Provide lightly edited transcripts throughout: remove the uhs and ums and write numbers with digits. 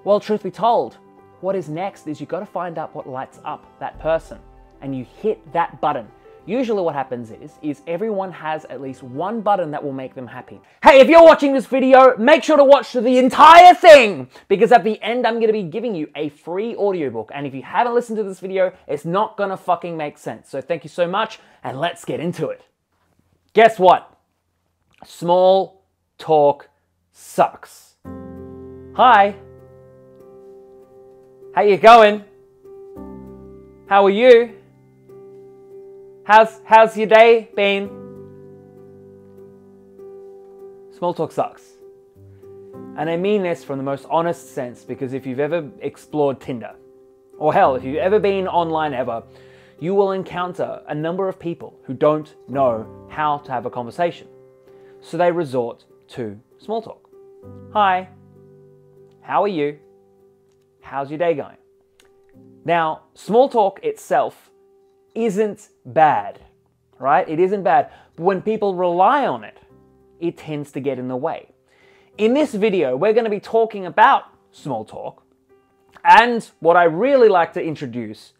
Well, truth be told, what is next is you've got to find out what lights up that person, and you hit that button. Usually what happens is everyone has at least one button that will make them happy. Hey, if you're watching this video, make sure to watch the entire thing, because at the end I'm going to be giving you a free audiobook. And if you haven't listened to this video, it's not going to fucking make sense. So thank you so much, and let's get into it. Guess what? Small talk sucks. Hi. How you going? How are you? How's your day been? Small talk sucks. And I mean this from the most honest sense, because if you've ever explored Tinder, or hell, if you've ever been online ever, you will encounter a number of people who don't know how to have a conversation. So they resort to small talk. Hi, how are you? How's your day going? Now, small talk itself isn't bad, right? It isn't bad. But when people rely on it, it tends to get in the way. In this video, we're going to be talking about small talk and what I really like to introduce,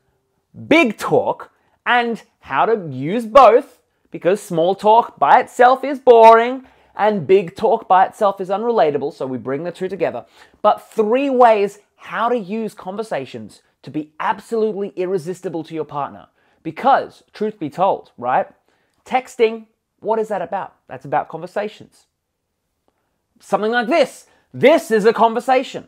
big talk, and how to use both, because small talk by itself is boring and big talk by itself is unrelatable, so we bring the two together. But 3 ways how to use conversations to be absolutely irresistible to your partner. Because, truth be told, right? Texting, what is that about? That's about conversations. Something like this. This is a conversation.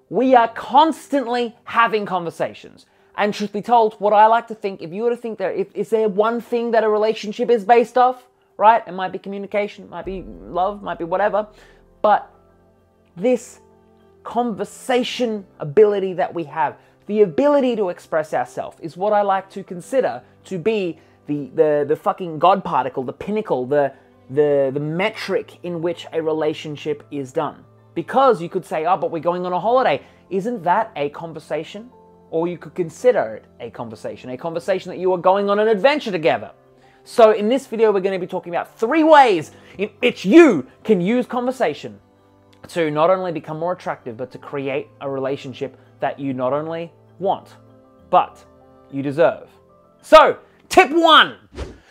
We are constantly having conversations. And truth be told, what I like to think, if you were to think is there one thing that a relationship is based off, right? It might be communication, it might be love, might be whatever. But this conversation ability that we have, the ability to express ourselves, is what I like to consider to be the fucking God particle, the pinnacle, the metric in which a relationship is done. Because you could say, oh, but we're going on a holiday. Isn't that a conversation? Or you could consider it a conversation that you are going on an adventure together. So in this video, we're going to be talking about 3 ways in which you can use conversation to not only become more attractive, but to create a relationship that you not only want, but you deserve. So, tip 1.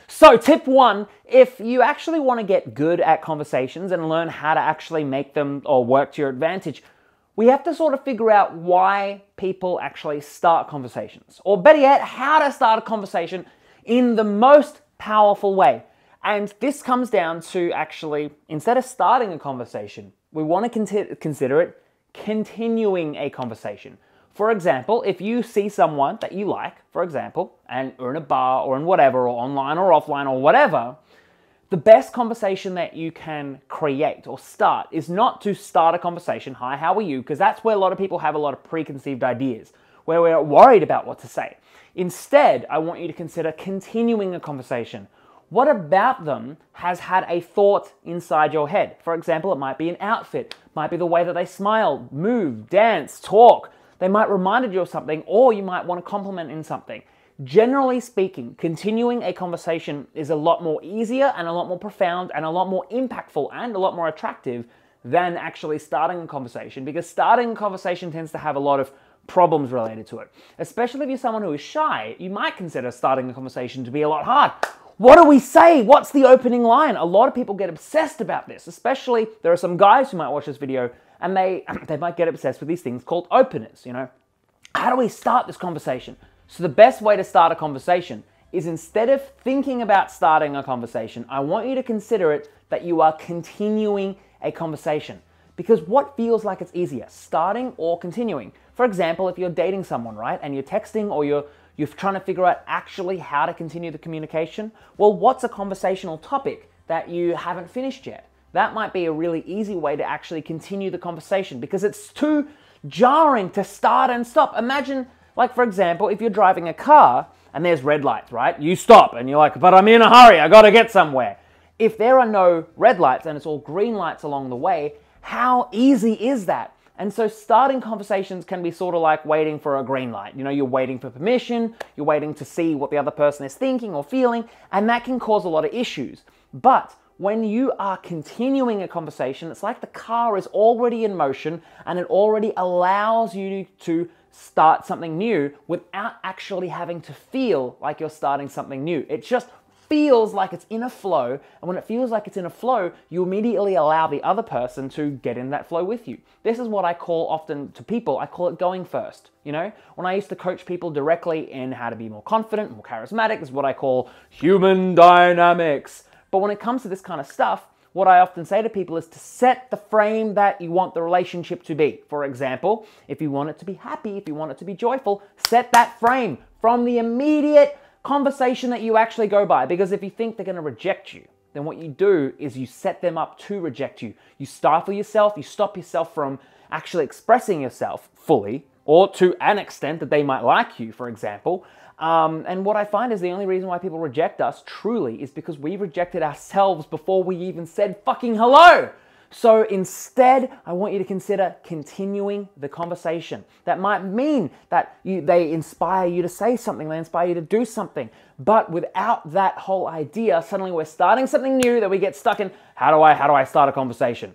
So, tip 1, if you actually want to get good at conversations and learn how to actually make them or work to your advantage, we have to sort of figure out why people actually start conversations. Or better yet, how to start a conversation in the most powerful way. And this comes down to actually, instead of starting a conversation, we want to consider it continuing a conversation. For example, if you see someone that you like, for example, and or in a bar or in whatever, or online or offline or whatever, the best conversation that you can create or start is not to start a conversation, hi, how are you? Because that's where a lot of people have a lot of preconceived ideas, where we're worried about what to say. Instead, I want you to consider continuing a conversation. What about them has had a thought inside your head? For example, it might be an outfit, might be the way that they smile, move, dance, talk. They might remind you of something, or you might want to compliment in something. Generally speaking, continuing a conversation is a lot more easier and a lot more profound and a lot more impactful and a lot more attractive than actually starting a conversation, because starting a conversation tends to have a lot of problems related to it. Especially if you're someone who is shy, you might consider starting a conversation to be a lot hard. What do we say? What's the opening line? A lot of people get obsessed about this, especially there are some guys who might watch this video and they might get obsessed with these things called openers, you know. How do we start this conversation? So the best way to start a conversation is, instead of thinking about starting a conversation, I want you to consider it that you are continuing a conversation. Because what feels like it's easier, starting or continuing? For example, if you're dating someone, right, and you're texting or you're trying to figure out actually how to continue the communication, well, what's a conversational topic that you haven't finished yet? That might be a really easy way to actually continue the conversation, because it's too jarring to start and stop. Imagine, like, for example, if you're driving a car and there's red lights, right? You stop and you're like, but I'm in a hurry, I gotta get somewhere. If there are no red lights and it's all green lights along the way, how easy is that? And so starting conversations can be sort of like waiting for a green light. You know, you're waiting for permission, you're waiting to see what the other person is thinking or feeling, and that can cause a lot of issues. But when you are continuing a conversation, it's like the car is already in motion and it already allows you to start something new without actually having to feel like you're starting something new. It just feels like it's in a flow, and when it feels like it's in a flow, you immediately allow the other person to get in that flow with you. This is what I call often to people, I call it going first. You know, when I used to coach people directly in how to be more confident, more charismatic, is what I call human dynamics. But when it comes to this kind of stuff, what I often say to people is to set the frame that you want the relationship to be. For example, if you want it to be happy, if you want it to be joyful, set that frame from the immediate conversation that you actually go by. Because if you think they're going to reject you, then what you do is you set them up to reject you. You stifle yourself, you stop yourself from actually expressing yourself fully, or to an extent that they might like you, for example. And what I find is the only reason why people reject us truly is because we rejected ourselves before we even said fucking hello. So instead, I want you to consider continuing the conversation. That might mean that they inspire you to say something, they inspire you to do something. But without that whole idea, suddenly we're starting something new that we get stuck in. How do I start a conversation?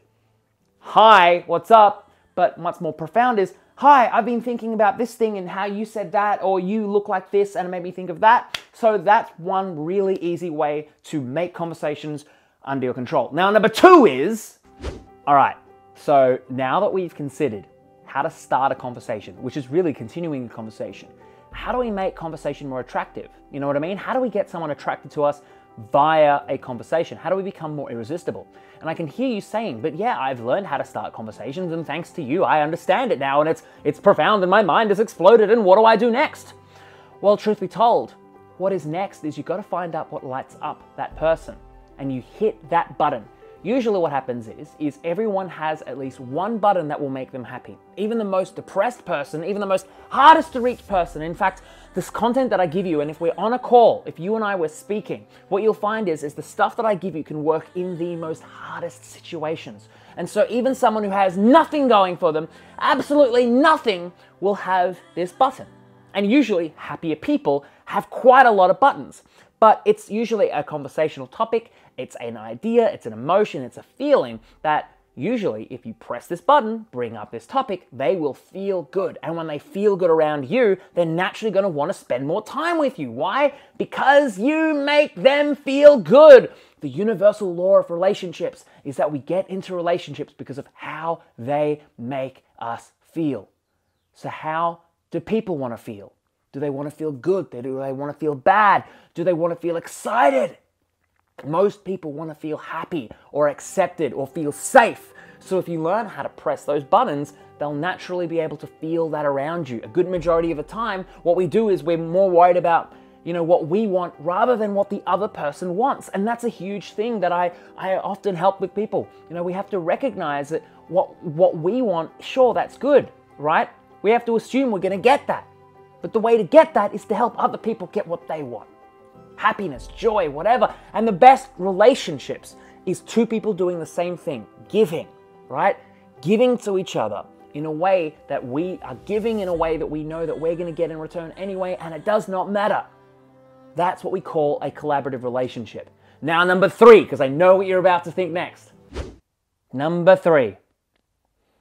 Hi, what's up? But what's more profound is, hi, I've been thinking about this thing and how you said that, or you look like this and it made me think of that. So that's one really easy way to make conversations under your control. Now, number two is, all right, so now that we've considered how to start a conversation, which is really continuing the conversation, how do we make conversation more attractive? You know what I mean? How do we get someone attracted to us via a conversation? How do we become more irresistible? And I can hear you saying, but yeah, I've learned how to start conversations, and thanks to you, I understand it now, and it's profound, and my mind has exploded, and what do I do next? Well, truth be told, what is next is you've got to find out what lights up that person, and you hit that button. Usually what happens is everyone has at least one button that will make them happy. Even the most depressed person, even the most hardest to reach person. In fact, this content that I give you, and if we're on a call, if you and I were speaking, what you'll find is the stuff that I give you can work in the most hardest situations. And so even someone who has nothing going for them, absolutely nothing, will have this button. And usually happier people have quite a lot of buttons. But it's usually a conversational topic, it's an idea, it's an emotion, it's a feeling that usually if you press this button, bring up this topic, they will feel good. And when they feel good around you, they're naturally going to want to spend more time with you. Why? Because you make them feel good. The universal law of relationships is that we get into relationships because of how they make us feel. So how do people want to feel? Do they want to feel good? Do they want to feel bad? Do they want to feel excited? Most people want to feel happy or accepted or feel safe. So if you learn how to press those buttons, they'll naturally be able to feel that around you. A good majority of the time, what we do is we're more worried about, what we want rather than what the other person wants. And that's a huge thing that I often help with people. We have to recognize that what we want, sure, that's good, right? We have to assume we're going to get that. But the way to get that is to help other people get what they want. Happiness, joy, whatever. And the best relationships is two people doing the same thing, giving, right? Giving to each other in a way that we are giving in a way that we know that we're going to get in return anyway, and it does not matter. That's what we call a collaborative relationship. Now, number three, because I know what you're about to think next. Number three.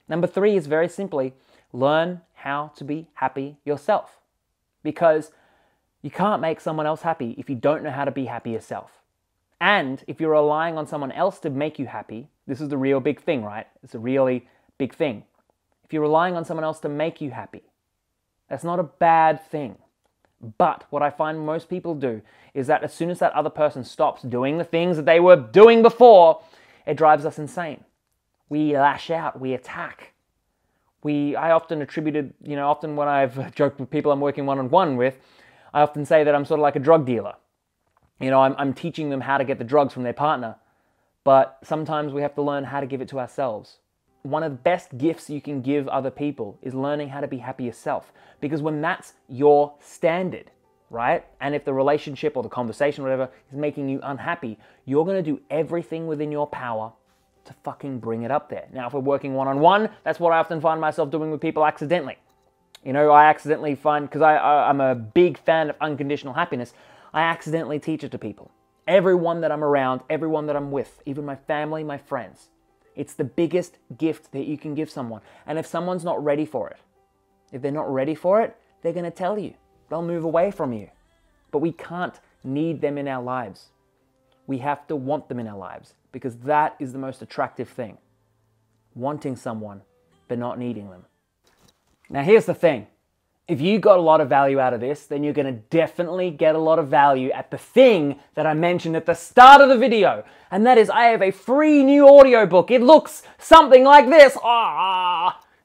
Number three is very simply, learn how to be happy yourself. Because you can't make someone else happy if you don't know how to be happy yourself. And if you're relying on someone else to make you happy, this is the real big thing, right? It's a really big thing. If you're relying on someone else to make you happy, that's not a bad thing. But what I find most people do is that as soon as that other person stops doing the things that they were doing before, it drives us insane. We lash out, we attack. I often attributed, often when I've joked with people I'm working one-on-one with, I often say that I'm sort of like a drug dealer. I'm teaching them how to get the drugs from their partner, but sometimes we have to learn how to give it to ourselves. One of the best gifts you can give other people is learning how to be happy yourself, because when that's your standard, right? And if the relationship or the conversation, or whatever, is making you unhappy, you're going to do everything within your power to fucking bring it up there. Now, if we're working one-on-one, that's what I often find myself doing with people accidentally. I accidentally find, because I'm a big fan of unconditional happiness, I accidentally teach it to people. everyone that I'm around, everyone that I'm with, even my family, my friends. It's the biggest gift that you can give someone. And if someone's not ready for it, if they're not ready for it, they're going to tell you. They'll move away from you. But we can't need them in our lives. We have to want them in our lives, because that is the most attractive thing. Wanting someone, but not needing them. Now here's the thing. If you got a lot of value out of this, then you're going to definitely get a lot of value at the thing that I mentioned at the start of the video. And that is, I have a free new audiobook. It looks something like this.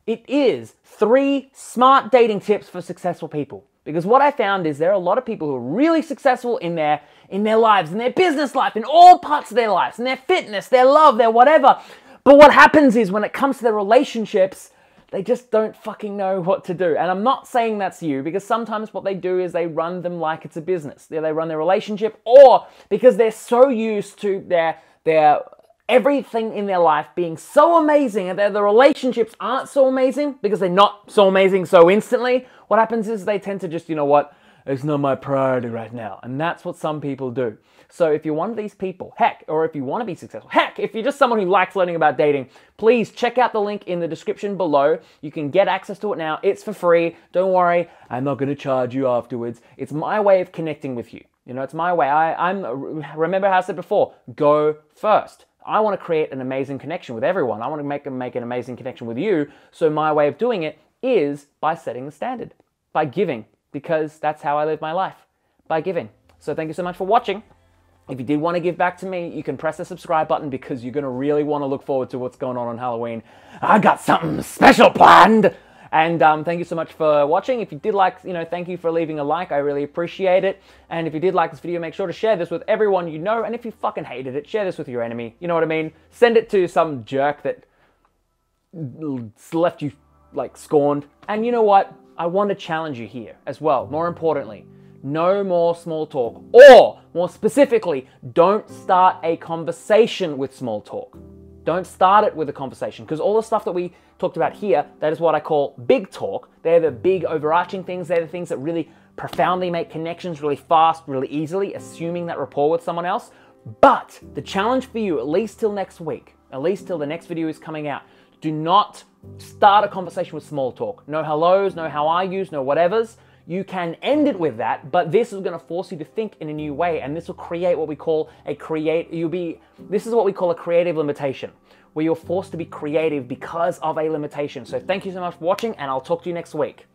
It is 3 smart dating tips for successful people. Because what I found is there are a lot of people who are really successful in their lives, in their business life, in all parts of their lives, in their fitness, their love, their whatever. But what happens is when it comes to their relationships, they just don't fucking know what to do. And I'm not saying that's you, because sometimes what they do is they run them like it's a business. They run their relationship, or because they're so used to their everything in their life being so amazing, and the relationships aren't so amazing because they're not so amazing so instantly. What happens is they tend to just, you know what, it's not my priority right now. And that's what some people do. So if you're one of these people, heck, or if you want to be successful, heck, if you're just someone who likes learning about dating, please check out the link in the description below. You can get access to it now. It's for free. Don't worry, I'm not going to charge you afterwards. It's my way of connecting with you. You know, it's my way. Remember how I said before, go first. I want to create an amazing connection with everyone. I want to make an amazing connection with you. So my way of doing it is by setting the standard, by giving, because that's how I live my life, by giving. So thank you so much for watching. If you did want to give back to me, you can press the subscribe button, because you're going to really want to look forward to what's going on Halloween. I got something special planned. And thank you so much for watching. If you did like, thank you for leaving a like. I really appreciate it. And if you did like this video, make sure to share this with everyone you know. And if you fucking hated it, share this with your enemy. You know what I mean? Send it to some jerk that left you like scorned. And you know what? I want to challenge you here as well. More importantly, no more small talk. Or more specifically, don't start a conversation with small talk. Don't start it with a conversation, because all the stuff that we talked about here, that is what I call big talk. They're the big overarching things. They're the things that really profoundly make connections really fast, really easily, assuming that rapport with someone else. But the challenge for you, at least till next week, at least till the next video is coming out, do not start a conversation with small talk. No hellos, no how are yous, no whatevers. You can end it with that, but this is going to force you to think in a new way, and this will create what we call this is what we call a creative limitation, where you're forced to be creative because of a limitation. So thank you so much for watching, and I'll talk to you next week.